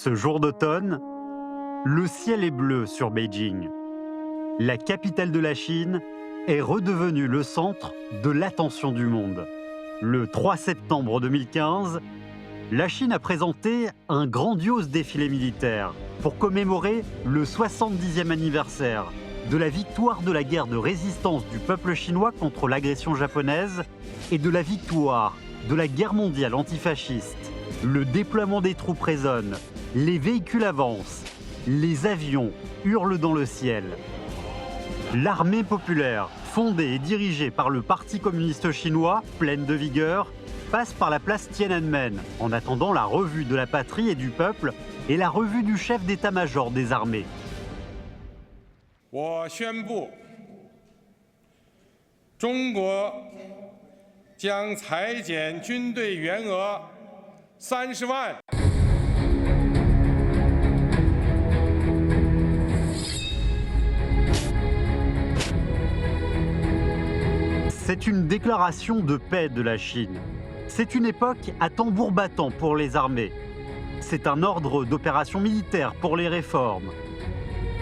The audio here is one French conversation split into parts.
Ce jour d'automne, le ciel est bleu sur Beijing. La capitale de la Chine est redevenue le centre de l'attention du monde. Le 3 septembre 2015, la Chine a présenté un grandiose défilé militaire pour commémorer le 70e anniversaire de la victoire de la guerre de résistance du peuple chinois contre l'agression japonaise et de la victoire de la guerre mondiale antifasciste. Le déploiement des troupes résonne, les véhicules avancent, les avions hurlent dans le ciel. L'armée populaire, fondée et dirigée par le Parti communiste chinois, pleine de vigueur, passe par la place Tiananmen en attendant la revue de la patrie et du peuple et la revue du chef d'état-major des armées. 我宣布，中国将裁减军队员额30万。 C'est une déclaration de paix de la Chine. C'est une époque à tambour battant pour les armées. C'est un ordre d'opération militaire pour les réformes.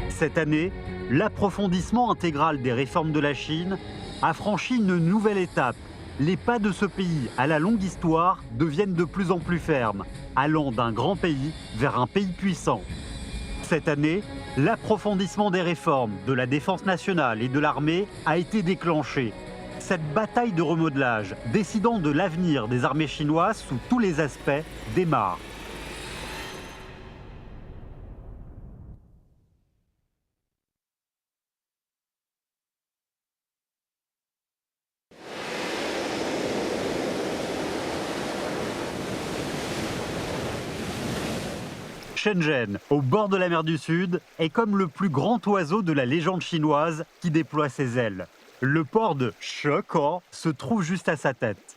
Cette année, l'approfondissement intégral des réformes de la Chine a franchi une nouvelle étape. Les pas de ce pays à la longue histoire deviennent de plus en plus fermes, allant d'un grand pays vers un pays puissant. Cette année, l'approfondissement des réformes de la défense nationale et de l'armée a été déclenché. Cette bataille de remodelage, décidant de l'avenir des armées chinoises sous tous les aspects, démarre. Shenzhen, au bord de la mer du Sud, est comme le plus grand oiseau de la légende chinoise qui déploie ses ailes. Le port de Shekou se trouve juste à sa tête.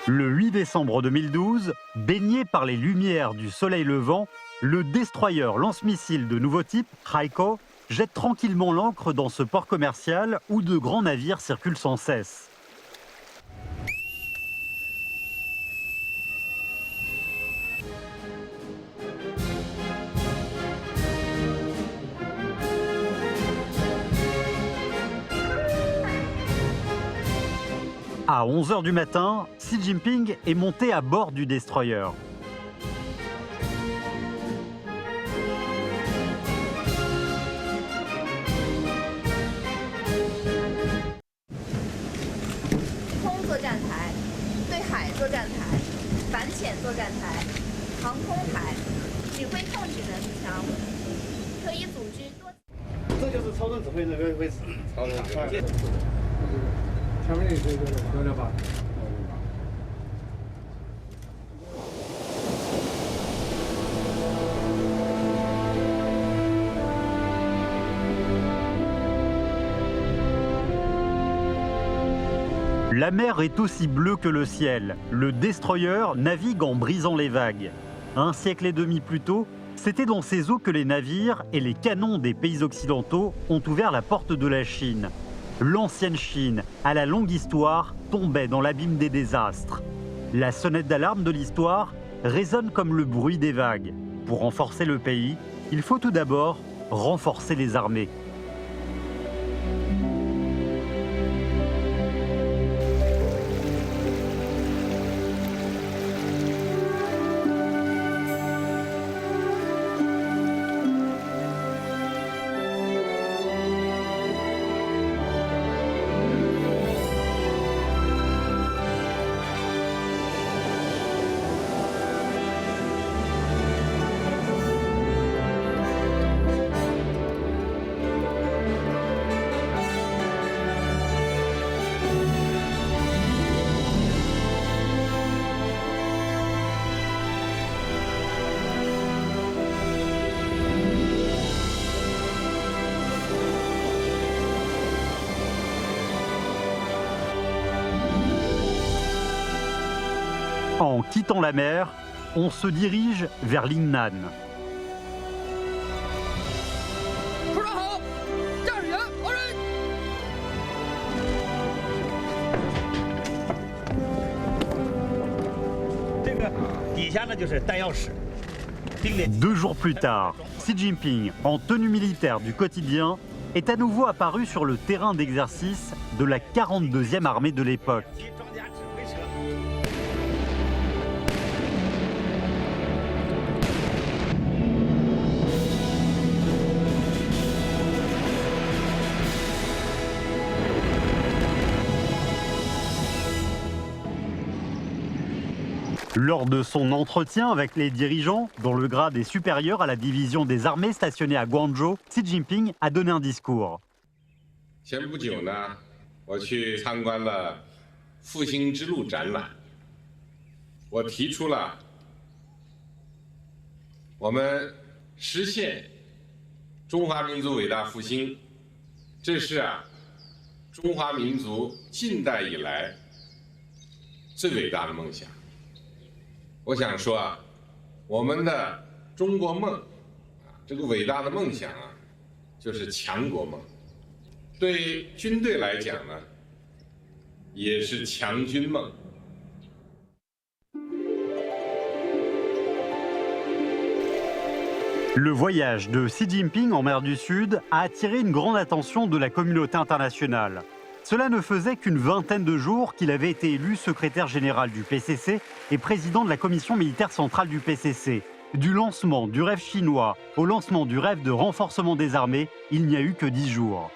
Le 8 décembre 2012, baigné par les lumières du soleil levant, le destroyer lance-missile de nouveau type, Haikou, jette tranquillement l'ancre dans ce port commercial où de grands navires circulent sans cesse. À 11 h du matin, Xi Jinping est monté à bord du destroyer. La mer est aussi bleue que le ciel. Le destroyer navigue en brisant les vagues. Un siècle et demi plus tôt, c'était dans ces eaux que les navires et les canons des pays occidentaux ont ouvert la porte de la Chine. L'ancienne Chine, à la longue histoire, tombait dans l'abîme des désastres. La sonnette d'alarme de l'histoire résonne comme le bruit des vagues. Pour renforcer le pays, il faut tout d'abord renforcer les armées. En quittant la mer, on se dirige vers Lingnan. 底下呢就是弹药室。 2 jours plus tard, Xi Jinping, en tenue militaire du quotidien, est à nouveau apparu sur le terrain d'exercice de la 42e armée de l'époque. Lors de son entretien avec les dirigeants, dont le grade est supérieur à la division des armées stationnée à Guangzhou, Xi Jinping a donné un discours. 前不久呢，我去参观了复兴之路展览，我提出了我们实现中华民族伟大复兴，这是中华民族近代以来最伟大的梦想。 我想说我们的中国梦，这个伟大的梦想就是强国梦。对军队来讲呢，也是强军梦。 Le voyage de Xi Jinping en mer du Sud a attiré une grande attention de la communauté internationale. Cela ne faisait qu'une vingtaine de jours qu'il avait été élu secrétaire général du PCC et président de la commission militaire centrale du PCC. Du lancement du rêve chinois au lancement du rêve de renforcement des armées, il n'y a eu que 10 jours.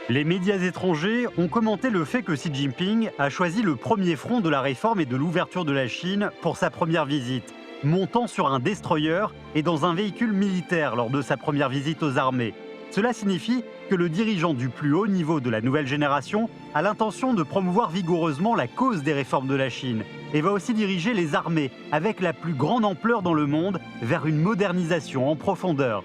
Les médias étrangers ont commenté le fait que Xi Jinping a choisi le premier front de la réforme et de l'ouverture de la Chine pour sa première visite, montant sur un destroyer et dans un véhicule militaire lors de sa première visite aux armées. Cela signifie que le dirigeant du plus haut niveau de la nouvelle génération a l'intention de promouvoir vigoureusement la cause des réformes de la Chine et va aussi diriger les armées avec la plus grande ampleur dans le monde vers une modernisation en profondeur.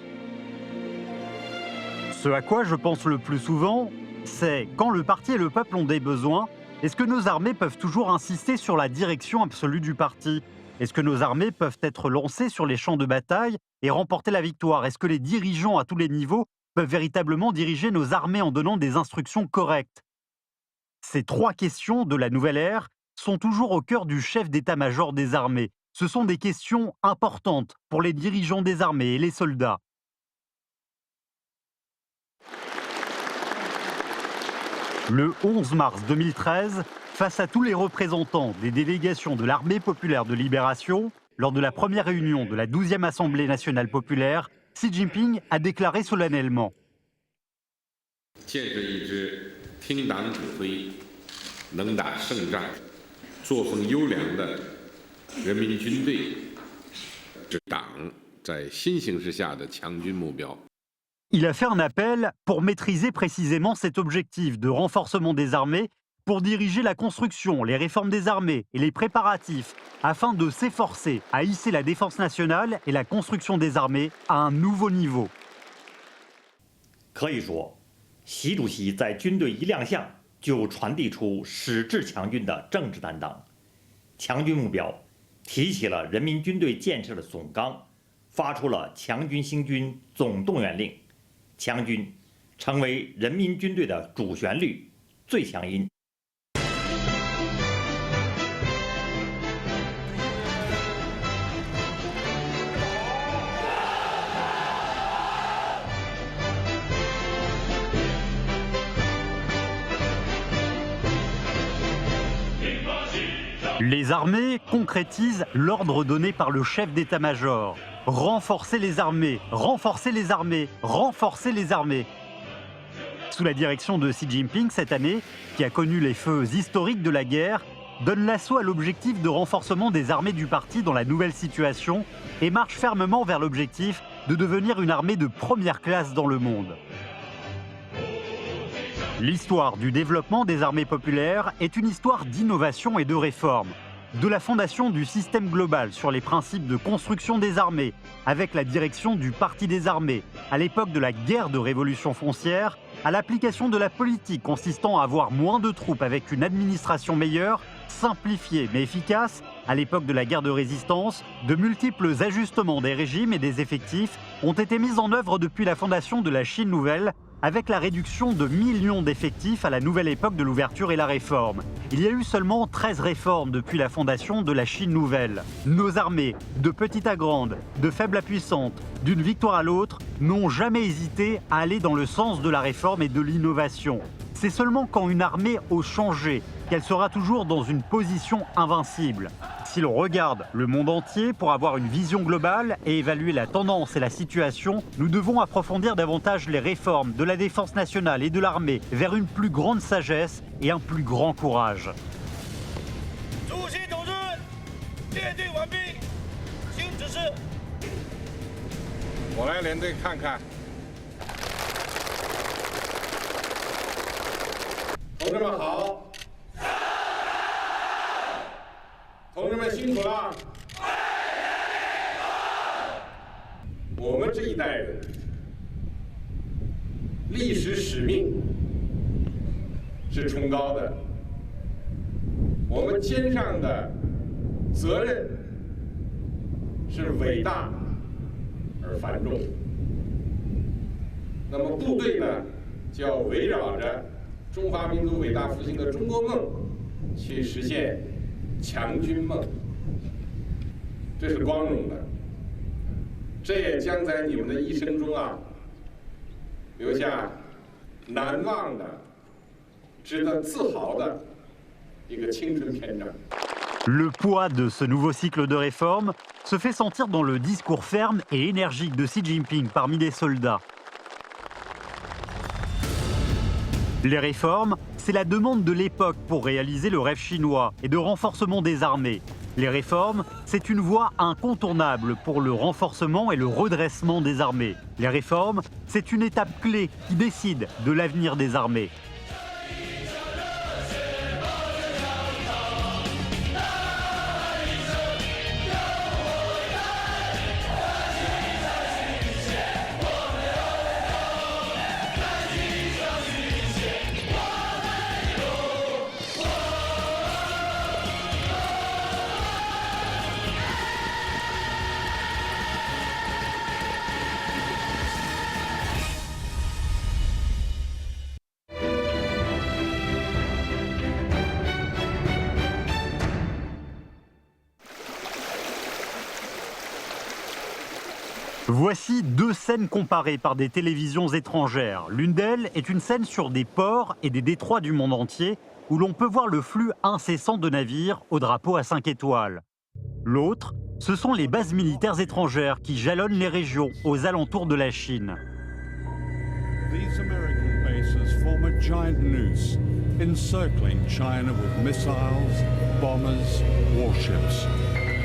Ce à quoi je pense le plus souvent, c'est quand le parti et le peuple ont des besoins, est-ce que nos armées peuvent toujours insister sur la direction absolue du parti ? Est-ce que nos armées peuvent être lancées sur les champs de bataille et remporter la victoire ? Est-ce que les dirigeants à tous les niveaux peuvent véritablement diriger nos armées en donnant des instructions correctes? Ces 3 questions de la nouvelle ère sont toujours au cœur du chef d'état-major des armées. Ce sont des questions importantes pour les dirigeants des armées et les soldats. Le 11 mars 2013, face à tous les représentants des délégations de l'Armée populaire de libération, lors de la première réunion de la 12e Assemblée nationale populaire, Xi Jinping a déclaré solennellement « 建设一支听党指挥、能打胜仗、作风优良的人民军队，是党在新形势下的强军目标。” Il a fait un appel pour maîtriser précisément cet objectif de renforcement des armées, pour diriger la construction, les réformes des armées et les préparatifs, afin de s'efforcer à hisser la défense nationale et la construction des armées à un nouveau niveau. 可以说，习主席在军队一亮相，就传递出矢志强军的政治担当，强军目标，提起了人民军队建设的总纲，发出了强军兴军总动员令。 强军成为人民军队的主旋律、最强音。Les armées concrétisent l'ordre donné par le chef d'état-major. Renforcer les armées, renforcer les armées, renforcer les armées. Sous la direction de Xi Jinping cette année, qui a connu les feux historiques de la guerre, donne l'assaut à l'objectif de renforcement des armées du parti dans la nouvelle situation et marche fermement vers l'objectif de devenir une armée de première classe dans le monde. L'histoire du développement des armées populaires est une histoire d'innovation et de réforme. De la fondation du système global sur les principes de construction des armées, avec la direction du Parti des armées, à l'époque de la guerre de révolution foncière, à l'application de la politique consistant à avoir moins de troupes avec une administration meilleure, simplifiée mais efficace, à l'époque de la guerre de résistance, de multiples ajustements des régimes et des effectifs ont été mis en œuvre depuis la fondation de la Chine nouvelle, avec la réduction de millions d'effectifs à la nouvelle époque de l'ouverture et la réforme. Il y a eu seulement 13 réformes depuis la fondation de la Chine nouvelle. Nos armées, de petite à grande, de faible à puissante, d'une victoire à l'autre, n'ont jamais hésité à aller dans le sens de la réforme et de l'innovation. C'est seulement quand une armée a changé qu'elle sera toujours dans une position invincible. Si l'on regarde le monde entier pour avoir une vision globale et évaluer la tendance et la situation, nous devons approfondir davantage les réformes de la défense nationale et de l'armée vers une plus grande sagesse et un plus grand courage. 我来连队看看。同志们好，同志们辛苦了。我们这一代人历史使命是崇高的，我们肩上的责任是伟大而繁重。那么部队呢，就要围绕着中华民族伟大复兴的中国梦去实现强军梦，这是光荣的，这也将在你们的一生中留下难忘的、值得自豪的一个青春篇章。 Le poids de ce nouveau cycle de réformes se fait sentir dans le discours ferme et énergique de Xi Jinping parmi les soldats. Les réformes, c'est la demande de l'époque pour réaliser le rêve chinois et de renforcement des armées. Les réformes, c'est une voie incontournable pour le renforcement et le redressement des armées. Les réformes, c'est une étape clé qui décide de l'avenir des armées. Voici deux scènes comparées par des télévisions étrangères. L'une d'elles est une scène sur des ports et des détroits du monde entier où l'on peut voir le flux incessant de navires au drapeau à 5 étoiles. L'autre, ce sont les bases militaires étrangères qui jalonnent les régions aux alentours de la Chine. These American bases form a giant noose encircling China with missiles, bombers, warships,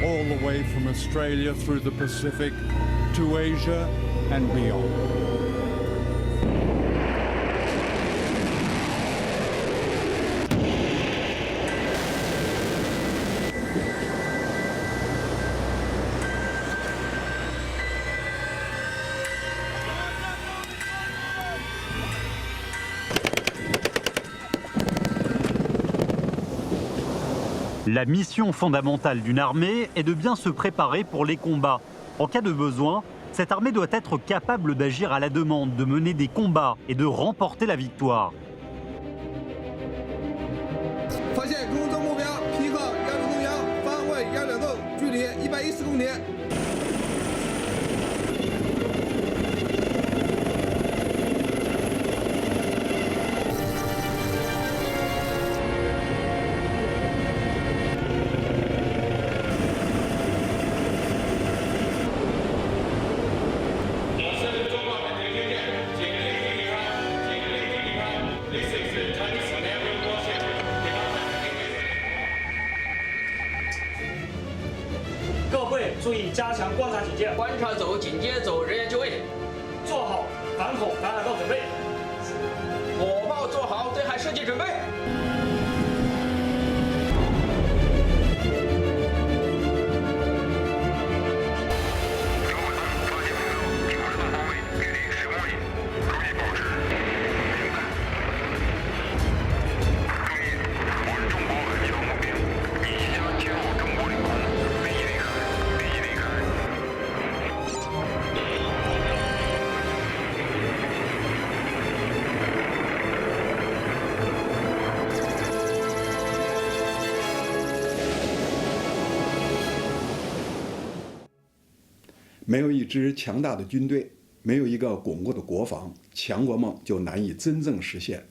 all the way from Australia through the Pacific to Asia and beyond. La mission fondamentale d'une armée est de bien se préparer pour les combats. En cas de besoin, cette armée doit être capable d'agir à la demande, de mener des combats et de remporter la victoire. 发现空中目标，皮克幺零零幺，方位120度，距离110公里。 各部注意加强观察警戒，观察组警戒组人员就位，做好反恐反海报准备。火炮做好对海射击准备。没有一支强大的军队，没有一个巩固的国防，强国梦就难以真正实现。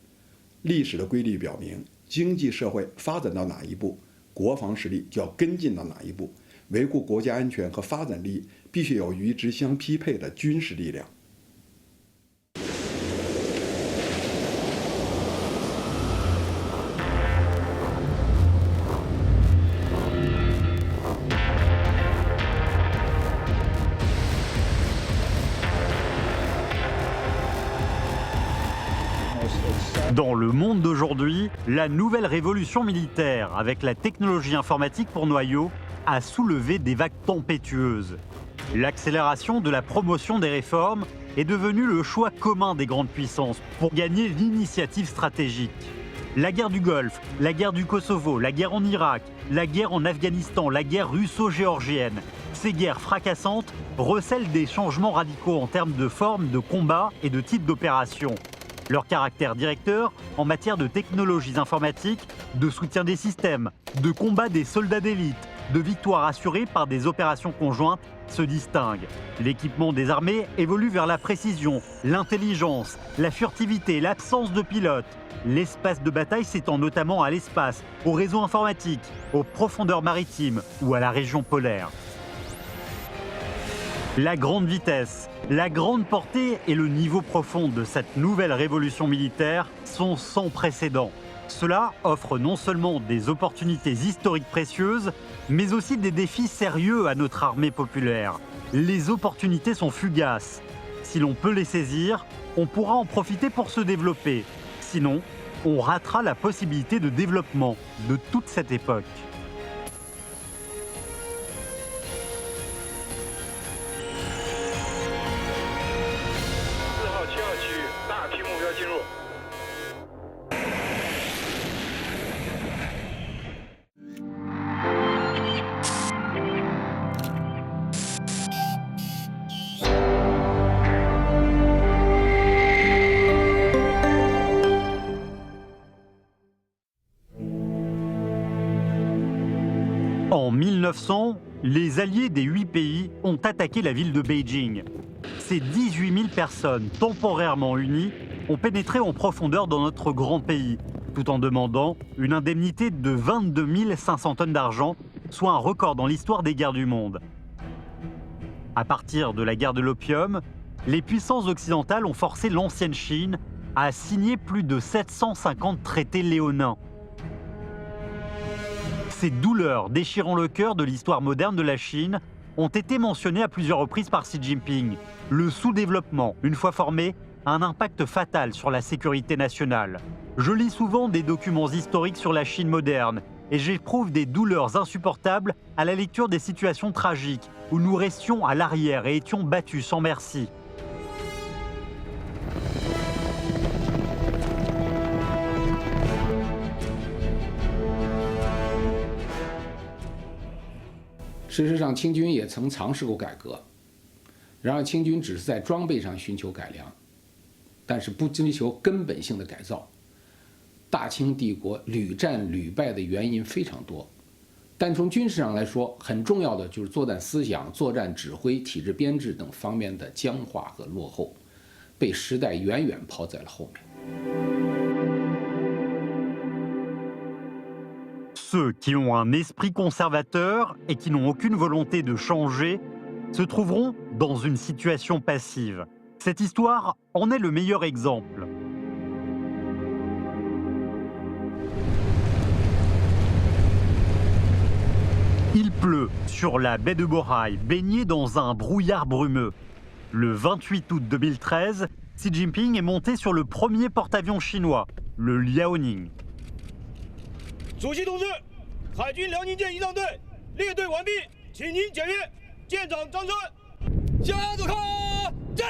历史的规律表明，经济社会发展到哪一步，国防实力就要跟进到哪一步。维护国家安全和发展利益，必须有与之相匹配的军事力量。Dans le monde d'aujourd'hui, la nouvelle révolution militaire, avec la technologie informatique pour noyau, a soulevé des vagues tempétueuses. L'accélération de la promotion des réformes est devenue le choix commun des grandes puissances pour gagner l'initiative stratégique. La guerre du Golfe, la guerre du Kosovo, la guerre en Irak, la guerre en Afghanistan, la guerre russo-géorgienne, ces guerres fracassantes recèlent des changements radicaux en termes de forme de combat et de type d'opération. Leur caractère directeur en matière de technologies informatiques, de soutien des systèmes, de combat des soldats d'élite, de victoires assurées par des opérations conjointes se distingue. L'équipement des armées évolue vers la précision, l'intelligence, la furtivité, l'absence de pilote. L'espace de bataille s'étend notamment à l'espace, aux réseaux informatiques, aux profondeurs maritimes ou à la région polaire. La grande vitesse, la grande portée et le niveau profond de cette nouvelle révolution militaire sont sans précédent. Cela offre non seulement des opportunités historiques précieuses, mais aussi des défis sérieux à notre armée populaire. Les opportunités sont fugaces. Si l'on peut les saisir, on pourra en profiter pour se développer. Sinon, on ratera la possibilité de développement de toute cette époque. En 1900, les alliés des 8 pays ont attaqué la ville de Beijing. Ces 18 000 personnes temporairement unies ont pénétré en profondeur dans notre grand pays, tout en demandant une indemnité de 22 500 tonnes d'argent, soit un record dans l'histoire des guerres du monde. À partir de la guerre de l'opium, les puissances occidentales ont forcé l'ancienne Chine à signer plus de 750 traités léonins. Ces douleurs déchirant le cœur de l'histoire moderne de la Chine ont été mentionnées à plusieurs reprises par Xi Jinping. Le sous-développement, une fois formé, a un impact fatal sur la sécurité nationale. Je lis souvent des documents historiques sur la Chine moderne et j'éprouve des douleurs insupportables à la lecture des situations tragiques où nous restions à l'arrière et étions battus sans merci. 事实上，清军也曾尝试过改革，然而清军只是在装备上寻求改良，但是不追求根本性的改造。大清帝国屡战屡败的原因非常多，但从军事上来说，很重要的就是作战思想、作战指挥、体制编制等方面的僵化和落后，被时代远远抛在了后面。 Ceux qui ont un esprit conservateur et qui n'ont aucune volonté de changer se trouveront dans une situation passive. Cette histoire en est le meilleur exemple. Il pleut sur la baie de Bohai, baignée dans un brouillard brumeux. Le 28 août 2013, Xi Jinping est monté sur le premier porte-avions chinois, le Liaoning. 主席同志，海军辽宁舰仪仗队列队完毕，请您检阅。舰长张川，向左看，战！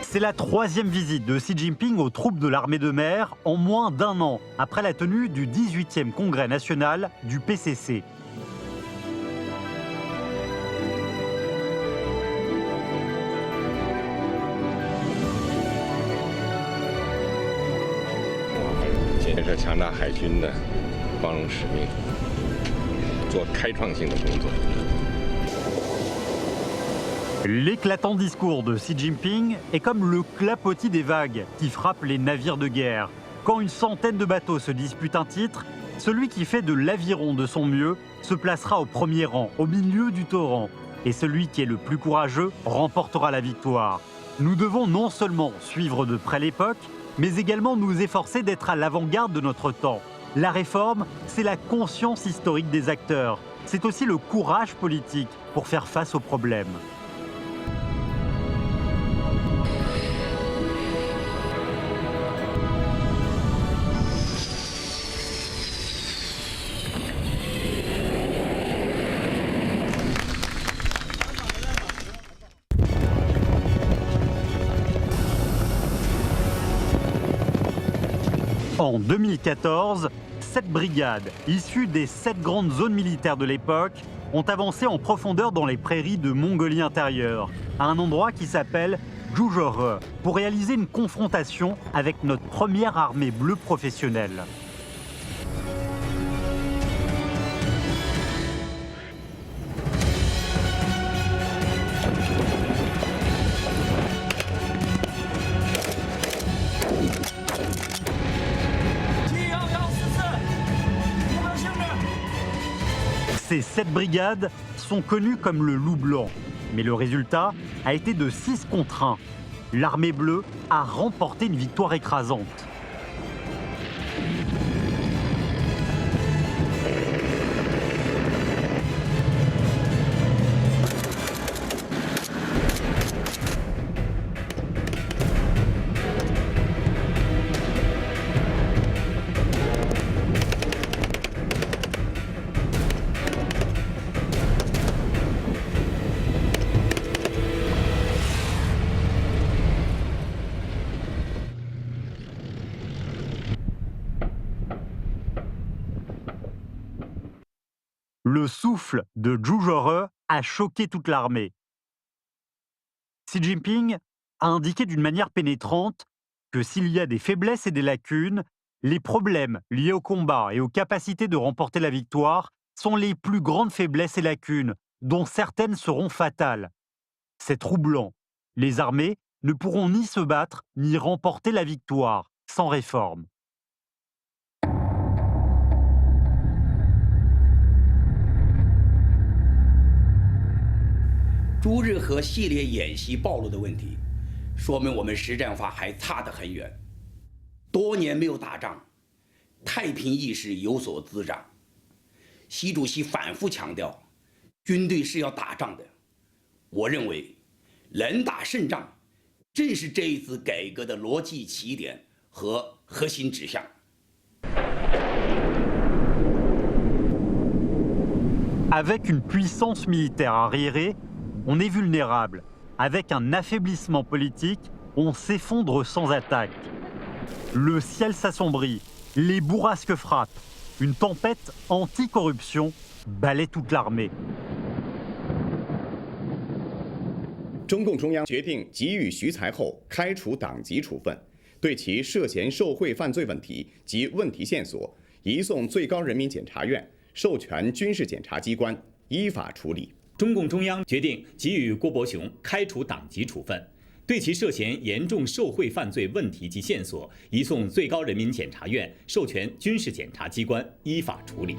C'est la troisième visite de Xi Jinping aux troupes de l'armée de mer en moins d'un an, après la tenue du 18e congrès national du PCC. 设强大海军的光荣使命，做开创性的工作。 L'éclatant discours de Xi Jinping est comme le clapotis des vagues qui frappent les navires de guerre. Quand une centaine de bateaux se disputent un titre, celui qui fait de l'aviron de son mieux se placera au premier rang, au milieu du torrent. Et celui qui est le plus courageux remportera la victoire. Nous devons non seulement suivre de près l'époque, mais également nous efforcer d'être à l'avant-garde de notre temps. La réforme, c'est la conscience historique des acteurs. C'est aussi le courage politique pour faire face aux problèmes. En 2014, 7 brigades, issues des 7 grandes zones militaires de l'époque, ont avancé en profondeur dans les prairies de Mongolie intérieure, à un endroit qui s'appelle Jujore, pour réaliser une confrontation avec notre première armée bleue professionnelle. Ces 7 brigades sont connues comme le loup blanc, mais le résultat a été de 6 contre 1. L'armée bleue a remporté une victoire écrasante. Le souffle de Jujore a choqué toute l'armée. Xi Jinping a indiqué d'une manière pénétrante que s'il y a des faiblesses et des lacunes, les problèmes liés au combat et aux capacités de remporter la victoire sont les plus grandes faiblesses et lacunes, dont certaines seront fatales. C'est troublant. Les armées ne pourront ni se battre ni remporter la victoire sans réforme. 朱日和系列演习暴露的问题，说明我们实战化还差得很远。多年没有打仗，太平意识有所滋长。习主席反复强调，军队是要打仗的。我认为，能打胜仗，正是这一次改革的逻辑起点和核心指向。 Avec une puissance militaire arriérée, on est vulnérable. Avec un affaiblissement politique, on s'effondre sans attaque. Le ciel s'assombrit, les bourrasques frappent. Une tempête anti-corruption balaie toute l'armée. 中共中央决定给予徐才厚开除党籍处分，对其涉嫌受贿犯罪问题及问题线索移送最高人民检察院授权军事检察机关依法处理。中共中央决定给予郭伯雄开除党籍处分，对其涉嫌严重受贿犯罪问题及线索移送最高人民检察院授权军事检察机关依法处理。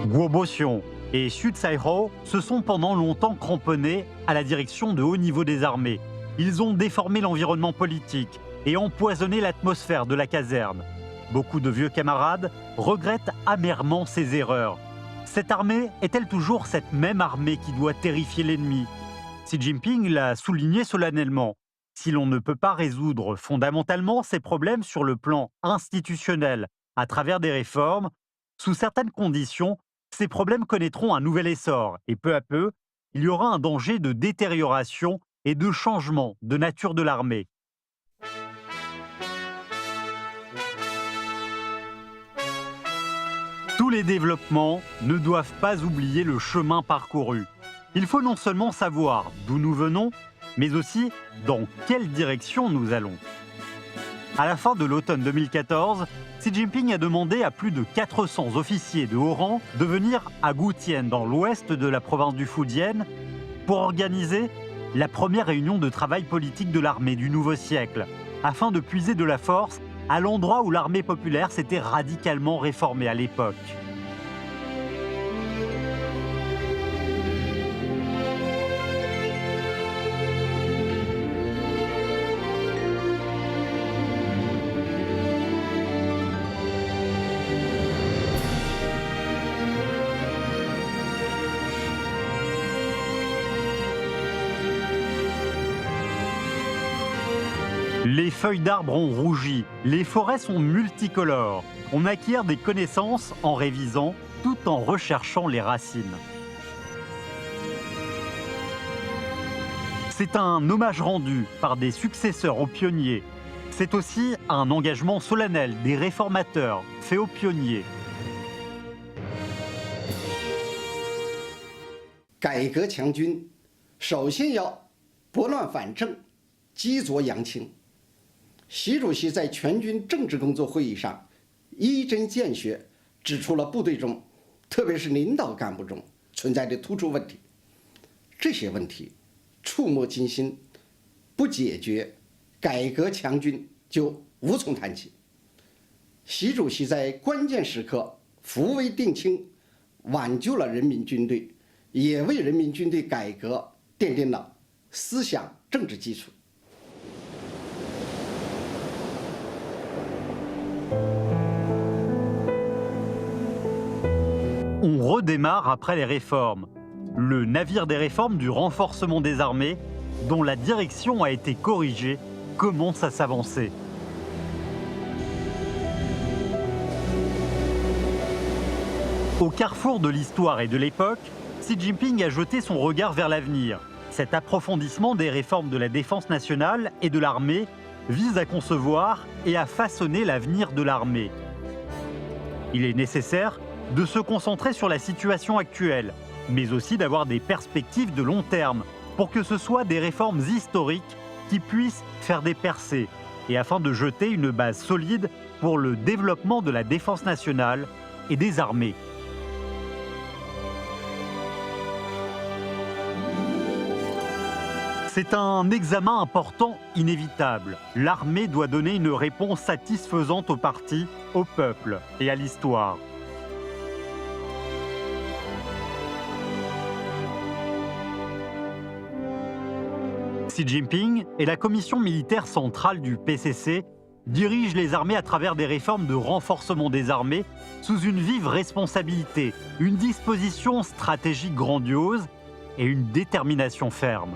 Guo Boxiong et Xu Caihou se sont pendant longtemps cramponnés à la direction de haut niveau des armées. Ils ont déformé l'environnement politique et empoisonné l'atmosphère de la caserne. Beaucoup de vieux camarades regrettent amèrement ces erreurs. Cette armée est-elle toujours cette même armée qui doit terrifier l'ennemi? Xi Jinping l'a souligné solennellement. Si l'on ne peut pas résoudre fondamentalement ces problèmes sur le plan institutionnel à travers des réformes, sous certaines conditions, ces problèmes connaîtront un nouvel essor et peu à peu, il y aura un danger de détérioration et de changement de nature de l'armée. Tous les développements ne doivent pas oublier le chemin parcouru. Il faut non seulement savoir d'où nous venons, mais aussi dans quelle direction nous allons. À la fin de l'automne 2014, Xi Jinping a demandé à plus de 400 officiers de haut rang de venir à Gutian, dans l'ouest de la province du Fujian, pour organiser la première réunion de travail politique de l'armée du nouveau siècle, afin de puiser de la force à l'endroit où l'armée populaire s'était radicalement réformée à l'époque. Les feuilles d'arbres ont rougi, les forêts sont multicolores. On acquiert des connaissances en révisant, tout en recherchant les racines. C'est un hommage rendu par des successeurs aux pionniers. C'est aussi un engagement solennel des réformateurs fait aux pionniers. 改革强军，首先要拨乱反正，激浊扬清。习主席在全军政治工作会议上一针见血指出了部队中，特别是领导干部中存在的突出问题。这些问题触目惊心，不解决，改革强军就无从谈起。习主席在关键时刻扶危定轻，挽救了人民军队，也为人民军队改革奠定了思想政治基础。 On redémarre après les réformes. Le navire des réformes du renforcement des armées, dont la direction a été corrigée, commence à s'avancer. Au carrefour de l'histoire et de l'époque, Xi Jinping a jeté son regard vers l'avenir. Cet approfondissement des réformes de la défense nationale et de l'armée vise à concevoir et à façonner l'avenir de l'armée. Il est nécessaire de se concentrer sur la situation actuelle, mais aussi d'avoir des perspectives de long terme pour que ce soit des réformes historiques qui puissent faire des percées et afin de jeter une base solide pour le développement de la défense nationale et des armées. C'est un examen important inévitable. L'armée doit donner une réponse satisfaisante au parti, au peuple et à l'histoire. Xi Jinping et la commission militaire centrale du PCC dirigent les armées à travers des réformes de renforcement des armées sous une vive responsabilité, une disposition stratégique grandiose et une détermination ferme.